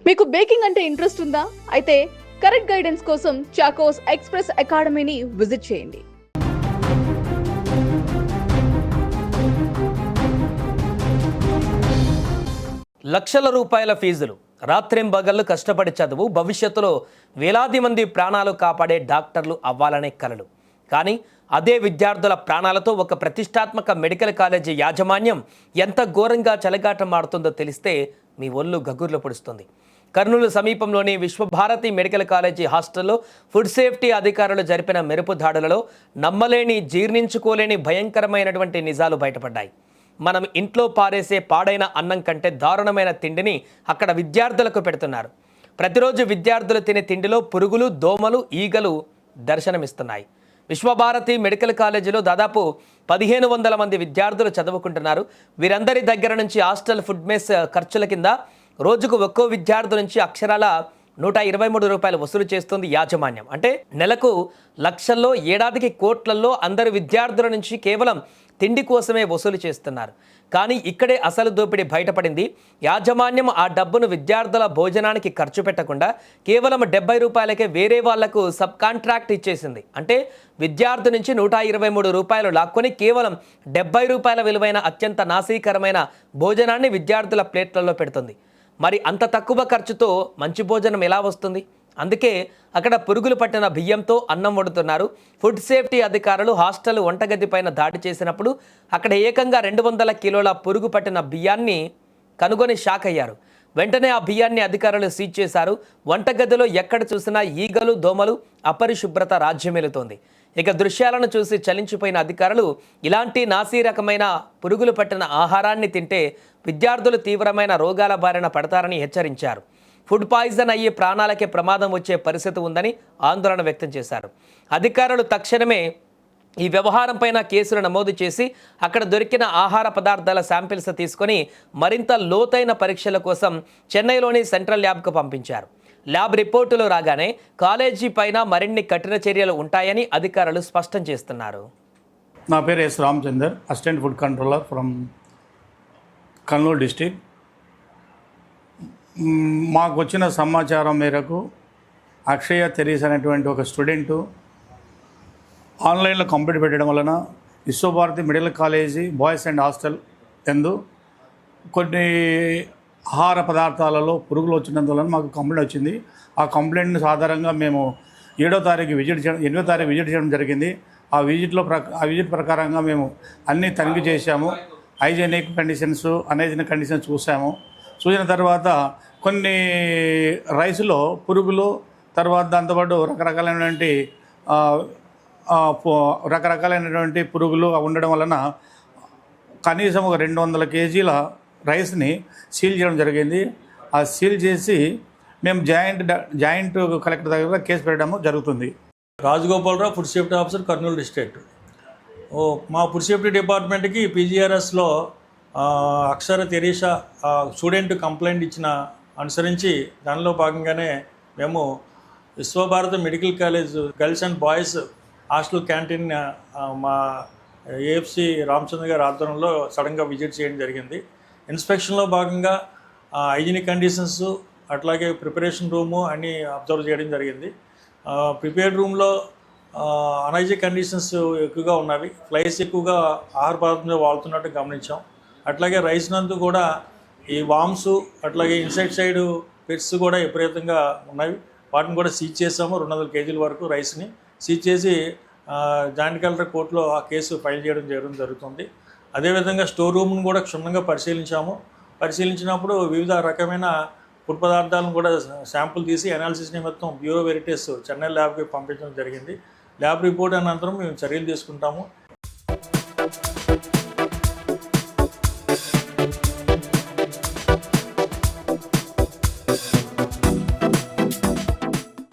మీకు బేకింగ్ అంటే ఇంట్రెస్ట్ ఉందా? అయితే కరెక్ట్ గైడెన్స్ కోసం చాకోస్ ఎక్స్‌ప్రెస్ అకాడమీని విజిట్ చేయండి. లక్షల రూపాయల ఫీజులు, రాత్రింబగళ్ళు కష్టపడి చదువు, భవిష్యత్తులో వేలాది మంది ప్రాణాలు కాపాడే డాక్టర్లు అవ్వాలనే కలలు. కానీ అదే విద్యార్థుల ప్రాణాలతో ఒక ప్రతిష్టాత్మక మెడికల్ కాలేజీ యాజమాన్యం ఎంత ఘోరంగా చెలగాటమాడుతుందో తెలిస్తే మీ ఒళ్ళు గగుర్లు పొడుస్తుంది. కర్నూలు సమీపంలోని విశ్వభారతి మెడికల్ కాలేజీ హాస్టల్లో ఫుడ్ సేఫ్టీ అధికారులు జరిపిన మెరుపు దాడులలో నమ్మలేని, జీర్ణించుకోలేని భయంకరమైనటువంటి నిజాలు బయటపడ్డాయి. మనం ఇంట్లో పారేసే పాడైన అన్నం కంటే దారుణమైన తిండిని అక్కడ విద్యార్థులకు పెడుతున్నారు. ప్రతిరోజు విద్యార్థులు తినే తిండిలో పురుగులు, దోమలు, ఈగలు దర్శనమిస్తున్నాయి. విశ్వభారతి మెడికల్ కాలేజీలో దాదాపు 1500 మంది విద్యార్థులు చదువుకుంటున్నారు. వీరందరి దగ్గర నుంచి హాస్టల్ ఫుడ్ మెస్ ఖర్చుల కింద రోజుకు ఒక్కో విద్యార్థి నుంచి అక్షరాల 123 రూపాయలు వసూలు చేస్తుంది యాజమాన్యం. అంటే నెలకు లక్షల్లో, ఏడాదికి కోట్లల్లో అందరు విద్యార్థుల నుంచి కేవలం తిండి కోసమే వసూలు చేస్తున్నారు. కానీ ఇక్కడే అసలు దోపిడీ బయటపడింది. యాజమాన్యం ఆ డబ్బును విద్యార్థుల భోజనానికి ఖర్చు పెట్టకుండా కేవలం 70 రూపాయలకే వేరే వాళ్లకు సబ్ కాంట్రాక్ట్ ఇచ్చేసింది. అంటే విద్యార్థి నుంచి 123 రూపాయలు లాక్కొని కేవలం 70 రూపాయల విలువైన అత్యంత నాశీకరమైన భోజనాన్ని విద్యార్థుల ప్లేట్లలో పెడుతుంది. మరి అంత తక్కువ ఖర్చుతో మంచి భోజనం ఎలా వస్తుంది? అందుకే అక్కడ పురుగులు పట్టిన బియ్యంతో అన్నం వండుతున్నారు. ఫుడ్ సేఫ్టీ అధికారులు హాస్టల్ వంటగది పైన దాడి చేసినప్పుడు అక్కడ ఏకంగా 200 కిలోల పురుగు పట్టిన బియ్యాన్ని కనుగొని షాక్ అయ్యారు. వెంటనే ఆ బియ్యాన్ని అధికారులు సీజ్ చేశారు. వంటగదిలో ఎక్కడ చూసినా ఈగలు, దోమలు, అపరిశుభ్రత రాజ్యమేలుతోంది. ఇక దృశ్యాలను చూసి చలించిపోయిన అధికారులు ఇలాంటి నాసీ రకమైన పురుగులు పట్టిన ఆహారాన్ని తింటే విద్యార్థులు తీవ్రమైన రోగాల బారిన పడతారని హెచ్చరించారు. ఫుడ్ పాయిజన్ అయ్యి ప్రాణాలకే ప్రమాదం వచ్చే పరిస్థితి ఉందని ఆందోళన వ్యక్తం చేశారు. అధికారులు తక్షణమే ఈ వ్యవహారం పైన కేసులు నమోదు చేసి అక్కడ దొరికిన ఆహార పదార్థాల శాంపిల్స్ తీసుకొని మరింత లోతైన పరీక్షల కోసం చెన్నైలోని సెంట్రల్ ల్యాబ్కు పంపించారు. ల్యాబ్ రిపోర్టులు రాగానే కాలేజీ పైన మరిన్ని కఠిన చర్యలు ఉంటాయని అధికారులు స్పష్టం చేస్తున్నారు. నా పేరు S Ramachandar, assistant food controller from Kurnool district. మాకు వచ్చిన సమాచారం మేరకు అక్షయ తెరీస్ అనేటువంటి ఒక స్టూడెంటు ఆన్లైన్లో కంప్లీట్ పెట్టడం వలన Vishwabharati medical college boys and hostel ఎందు కొన్ని ఆహార పదార్థాలలో పురుగులు వచ్చినందువలన మాకు కంప్లైంట్ వచ్చింది. ఆ కంప్లైంట్ని సాధారణంగా మేము 7వ తారీఖు విజిట్ చేయడం 8వ తారీఖు విజిట్ చేయడం జరిగింది. ఆ విజిట్ ప్రకారంగా మేము అన్నీ తనిఖీ చేశాము. హైజీనిక్ కండిషన్స్, అనైజీనిక్ కండిషన్స్ చూసిన తర్వాత కొన్ని రైస్లో పురుగులు, తర్వాత దాంతోపాటు రకరకాలైనటువంటి పురుగులు ఉండడం వలన కనీసం ఒక 200 కేజీల రైస్ని సీల్ చేయడం జరిగింది. ఆ సీల్ చేసి మేము జాయింట్ కలెక్టర్ దగ్గర కేసు పెట్టడం జరుగుతుంది. Rajagopalarao, food safety officer, Kurnool district. మా ఫుడ్ సేఫ్టీ డిపార్ట్మెంట్కి పీజీఆర్ఎస్లో అక్షర తెరీసా స్టూడెంట్ కంప్లైంట్ ఇచ్చిన అనుసరించి దానిలో భాగంగానే మేము Vishwabharati medical college girls and boys hostel canteen మా ఏఎఫ్సి రామచంద్ర గారి ఆధ్వర్యంలో సడన్గా విజిట్ చేయడం జరిగింది. ఇన్స్పెక్షన్లో భాగంగా హైజీనిక్ కండిషన్స్, అట్లాగే ప్రిపరేషన్ రూము అన్నీ అబ్జర్వ్ చేయడం జరిగింది. ప్రిపేర్డ్ రూమ్లో అనైజిక్ కండిషన్స్ ఎక్కువగా ఉన్నవి. ఫ్లైస్ ఎక్కువగా ఆహార పదార్థంలో వాడుతున్నట్టు గమనించాం. అట్లాగే రైస్ నందు కూడా ఈ వామ్స్, అట్లాగే ఇన్సెక్టిసైడ్ పెట్స్ కూడా విపరీతంగా ఉన్నవి. వాటిని కూడా సీజ్ చేసాము. 200 కేజీల వరకు రైస్ని సీజ్ చేసి జాయింట్ కలెక్టర్ కోర్టులో ఆ కేసు ఫైల్ చేయడం జరుగుతుంది. అదేవిధంగా స్టోర్ రూమ్ను కూడా క్షుణ్ణంగా పరిశీలించినప్పుడు వివిధ రకమైన ఫుడ్ పదార్థాలను కూడా శాంపుల్ తీసి అనాలిసిస్ నిమిత్తం బ్యూరో వెరిటేస్ చెన్నై ల్యాబ్కి పంపించడం జరిగింది. ల్యాబ్ రిపోర్ట్ అనంతరం మేము చర్యలు తీసుకుంటాము.